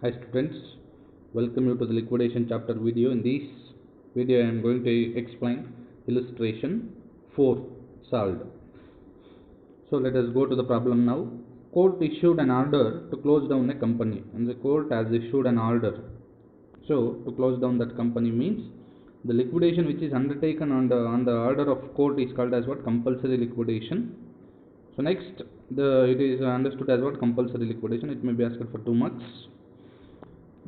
Hi students, welcome you to the liquidation chapter video. In this video I am going to explain illustration 4 solved. So let us go to the problem now. Court issued an order to close down a company, and the court has issued an order. So to close down that company means the liquidation which is undertaken on the order of court is called as what? Compulsory liquidation. So next, it is understood as what? Compulsory liquidation. It may be asked for 2 marks.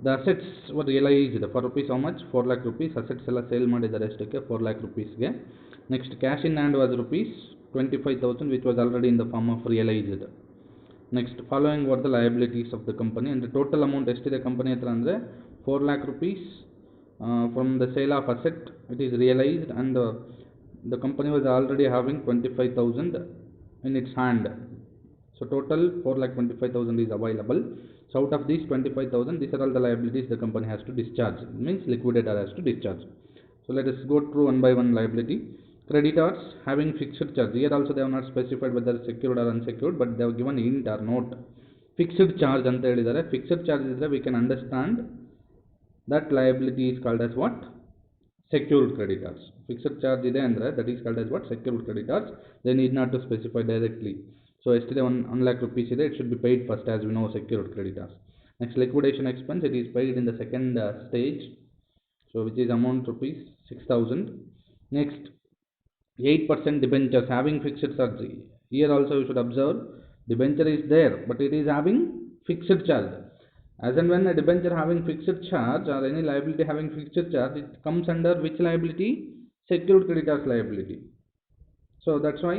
The assets were realized for rupees how much? 4 lakh rupees. Assets ಎಲ್ಲ sale ಮಾಡಿದ್ದಾರೆ ಎಷ್ಟಕ್ಕೆ? 4 lakh rupees ಗೆ. Next, cash in hand was rupees 25,000 which was already in the form of realized. Next, following were the liabilities of the company, and the total amount ಎಷ್ಟಿದೆ company ಹತ್ರ ಅಂದರೆ 4 lakh rupees from the sale of asset it is realized, and the company was already having 25,000 in its hand. So total 4,25,000 is available. So out of these 25,000, these are all the liabilities the company has to discharge. It means liquidator has to discharge. So let us go through one by one liability. Creditors having fixed charge. Here also they have not specified whether secured or unsecured, but they have given int or not. Fixed charge anta helidare. Fixed charge is we can understand that liability is called as what? Secured creditors. Fixed charge ide andre that is called as what? Secured creditors. They need not to specify directly. So yesterday 1 lakh rupees it should be paid first, as we know, secured creditors. Next, liquidation expense, it is paid in the second stage, so which is amount rupees 6,000. Next, 8% debentures having fixed charge. Here also you should observe debenture is there, but it is having fixed charge. As and when a debenture having fixed charge or any liability having fixed charge, it comes under which liability? Secured creditors liability. So that's why.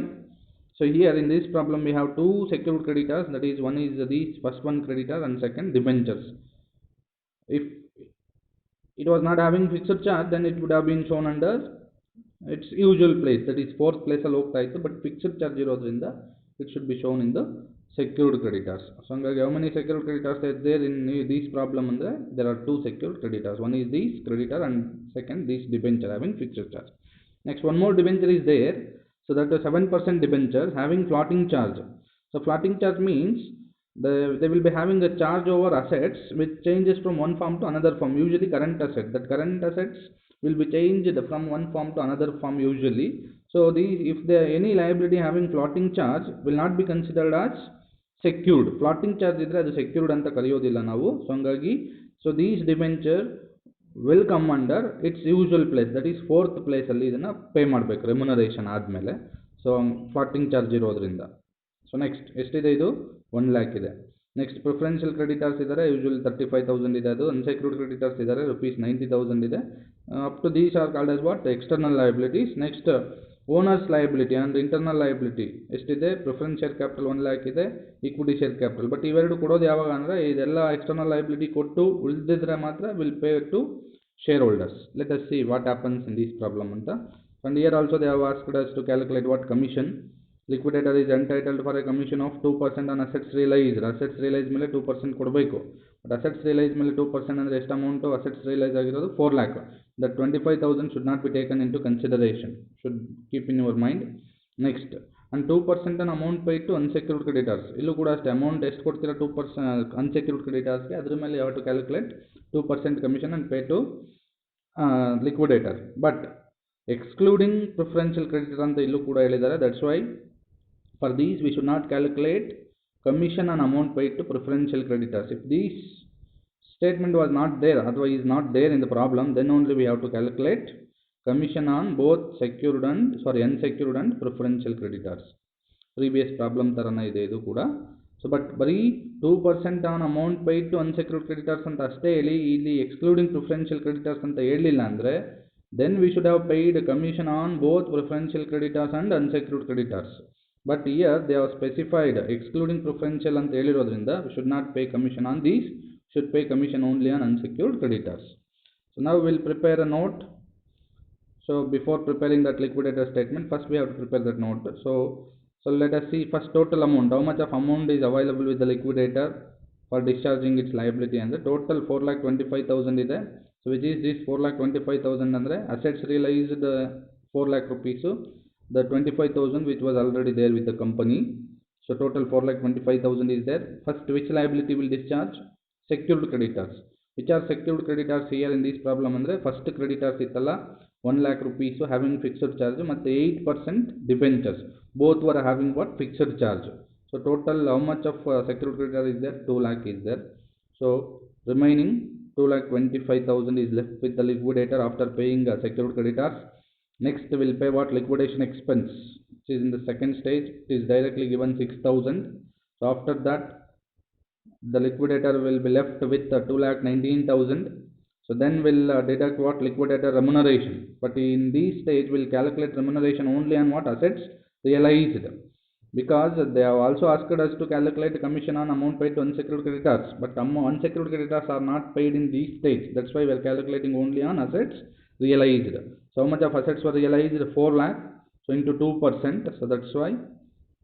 So here in this problem we have two secured creditors, that is one is these first one creditor and second debentures. If it was not having fixed charge, then it would have been shown under its usual place, that is fourth place ಅಲ್ಲಿ ಹೋಗ್ತಾ ಇತ್ತು, but fixed charge ಇರೋದ್ರಿಂದ it should be shown in the secured creditors. So ಹಂಗಾಗಿ how many secured creditors are there in this problem ಅಂದ್ರೆ there are two secured creditors. One is this creditor and second this debenture having fixed charge. Next, one more debenture is there. So that the 7% debentures having floating charge. So floating charge means they will be having a charge over assets which changes from one form to another form, usually current asset. That current assets will be changed from one form to another form usually. So if there any liability having floating charge will not be considered as secured. Floating charge idre adu secured anta kariyodilla navu. So hangagi so these debenture will come under its usual place, that is fourth place ಅಲ್ಲಿ ಇದನ್ನ pay ಮಾಡಬೇಕು remuneration ಆದಮೇಲೆ. So floating charge ಇರೋದ್ರಿಂದ. So next ಎಷ್ಟಿದೆ? ಇದು 1 lakh ಇದೆ. Next preferential creditors ಇದ್ದಾರೆ, usually 35,000 ಇದೆ. ಅದು ಅನ್ಸೆಕ್ಯೂರ್ಡ್ ಕ್ರೆಡಿಟರ್ಸ್ ಇದ್ದಾರೆ, rupees 90,000 ಇದೆ. Up to these are called as what? External liabilities. Next owners liability and internal liability ಎಷ್ಟಿದೆ? ಪ್ರಿಫರೆನ್ಸ್ ಶೇರ್ ಕ್ಯಾಪಿಟಲ್ 1 lakh ಇದೆ, ಈಕ್ವಿಟಿ ಶೇರ್ ಕ್ಯಾಪಿಟಲ್. ಬಟ್ ಇವೆರಡು ಕೊಡೋದು ಯಾವಾಗ ಅಂದರೆ ಇದೆಲ್ಲ ಎಕ್ಸ್ಟರ್ನಲ್ ಲಯಬಿಲಿಟಿ ಕೊಟ್ಟು ಉಳಿದಿದ್ರೆ ಮಾತ್ರ will pay to shareholders. Let us see what happens in this problem anta. And here also they have asked us to calculate what commission. Liquidator is entitled for a commission of 2% on assets realized. Assets realized ಮೇಲೆ 2% ಕೊಡಬೇಕು. But assets realized ಮೇಲೆ 2% ಅಂದರೆ ಎಷ್ಟು amount? assets realized ಆಗಿರೋದು 4 lakh. That 25,000 should not be taken into consideration. Should keep in your mind. Next, and 2% on amount paid to unsecured creditors. ಇಲ್ಲೂ ಕೂಡ ಅಷ್ಟೇ, amount ಎಷ್ಟು ಕೊಡ್ತೀರಾ 2% unsecured creditorsಗೆ, ಅದ್ರ ಮೇಲೆ ಯಾವ to calculate 2% commission and pay to liquidator. But excluding preferential creditor ಅಂತ ಇಲ್ಲೂ ಕೂಡ ಹೇಳಿದ್ದಾರೆ. That's why for these we should not calculate commission on amount paid to preferential creditors. If this statement was not there, otherwise is not there in the problem, then only we have to calculate commission on both unsecured and preferential creditors. Previous problem ತರನೇ ಇದೆ ಇದು ಕೂಡ. So but ಬರೀ 2% on amount paid to unsecured creditors ಅಂತ ಅಷ್ಟೇ ಹೇಳಿ, ಇಲ್ಲಿ excluding preferential creditors ಅಂತ ಹೇಳಲಿಲ್ಲ ಅಂದರೆ then we should have paid commission on both preferential creditors and unsecured creditors. But here they have specified excluding preferential ಅಂತ ಹೇಳಿರೋದ್ರಿಂದ we should not pay commission on these, should pay commission only on unsecured creditors. So ನಾವು will prepare a note. So before preparing that liquidator statement, first we have to prepare that note. So let us see first total amount. How much of amount is available with the liquidator for discharging its liability? And the total 4,25,000 ಇದೆ. So which is this 4,25,000 andre assets realized 4 lakh rupees. The 25,000 which was already there with the company. So total 4,25,000 is there. First which liability will discharge? secured creditors. Which are secured creditors here in this problem andre first creditors ittalla 1 lakh rupees having fixed charge matte 8% debentures, both were having what fixed charge. So total how much of secured creditor is there? 2 lakh is there. So remaining 2,25,000 is left with the liquidator after paying secured creditors. Next we will pay what? Liquidation expense, which is in the second stage. It is directly given 6,000. So after that the liquidator will be left with 2,19,000. So then we'll deduct what? Liquidator remuneration. But in this stage we'll calculate remuneration only on what? Assets realized, because they have also asked us to calculate commission on amount paid to unsecured creditors, but unsecured creditors are not paid in this stage. That's why we are calculating only on assets realized. So how much of assets were realized? 4 lakh. So into 2%, so that's why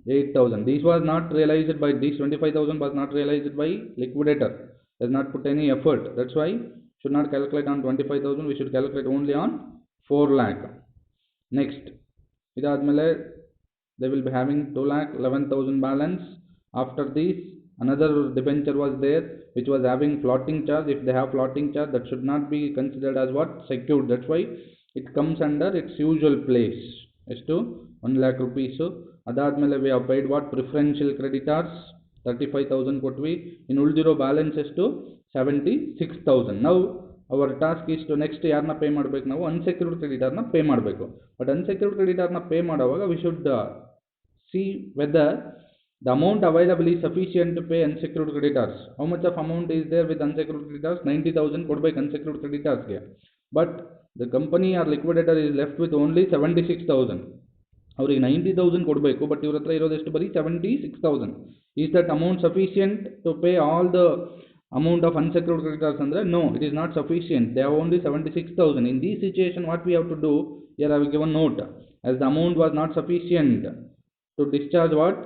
8,000. This was not realized by this 25,000 was not realized by liquidator. Does not put any effort. That's why should not calculate on 25,000. We should calculate only on 4 lakh. Next, idadmele they will be having 2,11,000 balance. After this another debenture was there which was having floating charge. If they have floating charge, that should not be considered as what? Secured. That's why it comes under its usual place as to 1 lakh rupees. So adadmele we have paid what? Preferential creditors 35,000 ಕೊಟ್ವಿ. in ಉಳಿದಿರೋ balance ಎಷ್ಟು? 76,000. Now our task is to next ಯಾರನ್ನ pay ಮಾಡಬೇಕು? ನಾವು unsecured ಕ್ರೆಡಿಟರ್ನ pay ಮಾಡಬೇಕು. But unsecured ಕ್ರೆಡಿಟರ್ನ pay ಮಾಡುವಾಗ we should see whether the amount available is sufficient to pay unsecured creditors. How much of amount is there with unsecured creditors? 90,000 ಕೊಡಬೇಕು unsecured creditors ಗೆ. But the company or liquidator is left with only 76,000. ಅವ್ರಿಗೆ 90,000 ಕೊಡಬೇಕು, but ಇವ್ರ ಹತ್ರ ಇರೋದೆಷ್ಟು? ಬರೀ 76,000. Is that amount sufficient to pay all the amount of unsecured creditors? andre no, it is not sufficient. They have only 76,000. In this situation what we have to do? Here I have given note, as the amount was not sufficient to discharge what?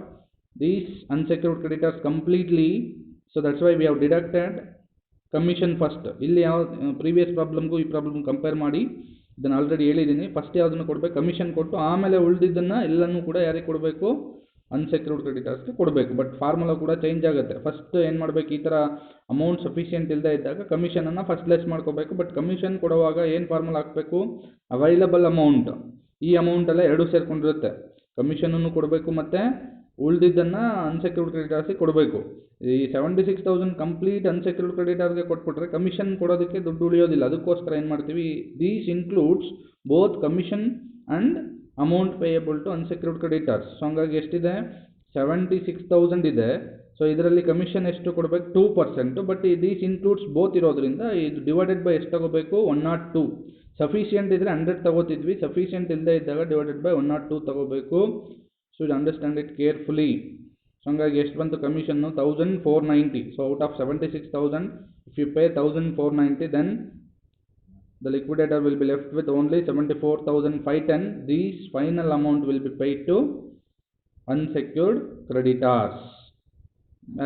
These unsecured creditors completely. So that's why we have deducted commission first. ಇಲ್ಲಿ ಯಾವ previous ಪ್ರಾಬ್ಲಮ್ಗೂ ಈ problem compare ಮಾಡಿ ಇದನ್ನು already ಹೇಳಿದ್ದೀನಿ. First ಯಾವುದನ್ನು ಕೊಡಬೇಕು? Commission ಕೊಟ್ಟು ಆಮೇಲೆ ಉಳಿದಿದ್ದನ್ನು ಎಲ್ಲನೂ ಕೂಡ ಯಾರಿಗೆ ಕೊಡಬೇಕು? ಅನ್ಸೆಕ್ಯೂರ್ಡ್ ಕ್ರೆಡಿಟರ್ಸ್ಗೆ ಕೊಡಬೇಕು. ಬಟ್ ಫಾರ್ಮುಲಾ ಕೂಡ ಚೇಂಜ್ ಆಗುತ್ತೆ. ಫಸ್ಟ್ ಏನು ಮಾಡಬೇಕು? ಈ ಥರ ಅಮೌಂಟ್ ಸಫಿಷಿಯೆಂಟ್ ಇಲ್ಲದೆ ಇದ್ದಾಗ ಕಮಿಷನನ್ನು ಫಸ್ಟ್ ಲೆಸ್ ಮಾಡ್ಕೋಬೇಕು. ಬಟ್ ಕಮಿಷನ್ ಕೊಡುವಾಗ ಏನು ಫಾರ್ಮುಲಾ ಹಾಕಬೇಕು? Available amount. ಈ ಅಮೌಂಟೆಲ್ಲ ಎರಡು ಸೇರ್ಕೊಂಡಿರುತ್ತೆ. ಕಮಿಷನನ್ನು ಕೊಡಬೇಕು ಮತ್ತು ಉಳಿದಿದ್ದನ್ನು ಅನ್ಸೆಕ್ಯೂರ್ಡ್ ಕ್ರೆಡಿಟರ್ಸ್ಗೆ ಕೊಡಬೇಕು. ಈ 76,000 ಕಂಪ್ಲೀಟ್ ಅನ್ಸೆಕ್ಯೂರ್ಡ್ ಕ್ರೆಡಿಟರ್ಗೆ ಕೊಟ್ಬಿಟ್ರೆ ಕಮಿಷನ್ ಕೊಡೋದಕ್ಕೆ ದುಡ್ಡು ಉಳಿಯೋದಿಲ್ಲ. ಅದಕ್ಕೋಸ್ಕರ ಏನು ಮಾಡ್ತೀವಿ? These includes both commission and amount payable to unsecured creditors. So ಹಂಗಾಗಿ ಎಷ್ಟಿದೆ? 76,000 ಇದೆ. ಸೊ ಇದರಲ್ಲಿ ಕಮಿಷನ್ ಎಷ್ಟು ಕೊಡಬೇಕು? 2%. ಬಟ್ ದೀಸ್ ಇನ್ಕ್ಲೂಡ್ಸ್ ಬೋತ್ ಇರೋದ್ರಿಂದ ಇದು ಡಿವೈಡೆಡ್ ಬೈ ಎಷ್ಟು ತಗೋಬೇಕು? 102. ಸಫಿಷಿಯೆಂಟ್ ಇದ್ದರೆ 100 ತಗೋತಿದ್ವಿ. ಸಫಿಷಿಯೆಂಟ್ ಇಲ್ಲದೆ ಇದ್ದಾಗ ಡಿವೈಡೆಡ್ ಬೈ 102 ತಗೋಬೇಕು. So you understand it carefully. So ಹಂಗಾಗಿ ಎಷ್ಟು ಬಂತು commission? 1,490. So out of 76,000 if you pay 1,490, then the liquidator will be left with only 74,510. This final amount will be paid to unsecured creditors,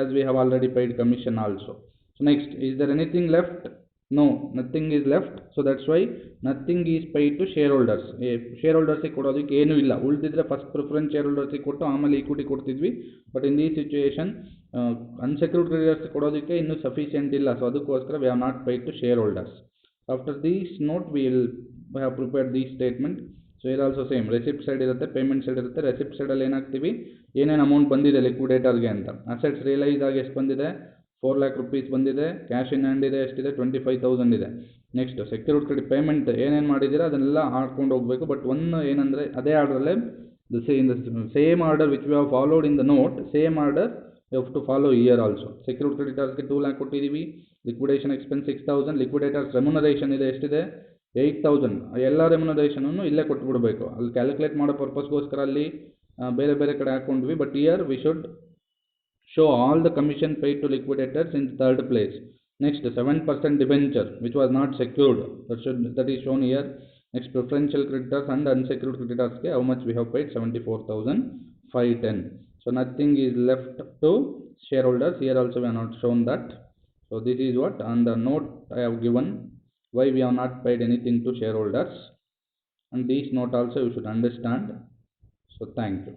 as we have already paid commission also. So next, is there anything left? No, nothing is left. So that's why nothing is paid to shareholders. Shareholders ಕೊಡೋದಕ್ಕೆ ಏನೂ ಇಲ್ಲ. ಉಳಿದಿದ್ರೆ first preference shareholders ಕೊಟ್ಟು ಆಮೇಲೆ equity ಕೊಡ್ತಿದ್ವಿ. But in this situation unsecured creditors ಕೊಡೋದಕ್ಕೆ ಇನ್ನೂ sufficient ಇಲ್ಲ. So ಅದಕ್ಕೋಸ್ಕರ we have not paid to shareholders. After this note we have prepared this statement. So here also same, receipt side ಇರುತ್ತೆ, payment side ಇರುತ್ತೆ. Receipt ಸೈಡಲ್ಲಿ ಏನಾಗ್ತೀವಿ? ಏನೇನು amount ಬಂದಿದೆ ಲಿಕ್ವಿಡೇಟರ್ಗೆ ಅಂತ. ಅಸೆಟ್ಸ್ ರಿಯಲೈಸ್ ಆಗಿ ಎಷ್ಟು ಬಂದಿದೆ? 4 lakh rupees ಬಂದಿದೆ. ಕ್ಯಾಶ್ ಇನ್ ಹ್ಯಾಂಡ್ ಇದೆ ಎಷ್ಟಿದೆ? 25,000 ಇದೆ. ನೆಕ್ಸ್ಟ್ ಸೆಕ್ಯೂರ್ಡ್ ಕ್ರೆಡಿಟ್ ಪೇಮೆಂಟ್ ಏನೇನು ಮಾಡಿದ್ದೀರಾ ಅದನ್ನೆಲ್ಲ ಹಾಕೊಂಡು ಹೋಗಬೇಕು. ಬಟ್ ಒನ್ ಏನಂದರೆ ಅದೇ ಆರ್ಡರಲ್ಲೇ same order which we have followed in the note, same order you have to follow here also. Secured ಕ್ರೆಡಿಟರ್ಸ್ಗೆ 2 lakh ಕೊಟ್ಟಿದ್ದೀವಿ. Liquidation expense 6,000. ಲಿಕ್ವಿಡೇಟರ್ಸ್ ರೆಮ್ಯುನರೇಷನ್ ಇದೆ ಎಷ್ಟಿದೆ? 8,000. ಎಲ್ಲ ರೆಮ್ಯುನರೇಷನನ್ನು ಇಲ್ಲೇ ಕೊಟ್ಬಿಡಬೇಕು. ಅಲ್ಲಿ ಕ್ಯಾಲ್ಕುಲೇಟ್ ಮಾಡೋ ಪರ್ಪಸ್ಗೋಸ್ಕರ ಅಲ್ಲಿ ಬೇರೆ ಬೇರೆ ಕಡೆ ಹಾಕ್ಕೊಂಡ್ವಿ. But here we should show all the commission paid to liquidators in third place. Next, 7% debenture which was not secured, that is shown here. Next, preferential creditors and unsecured creditors ke how much we have paid? 74,510. So nothing is left to shareholders. Here also we have not shown that. So this is what on the note I have given why we have not paid anything to shareholders, and this note also you should understand. So thank you.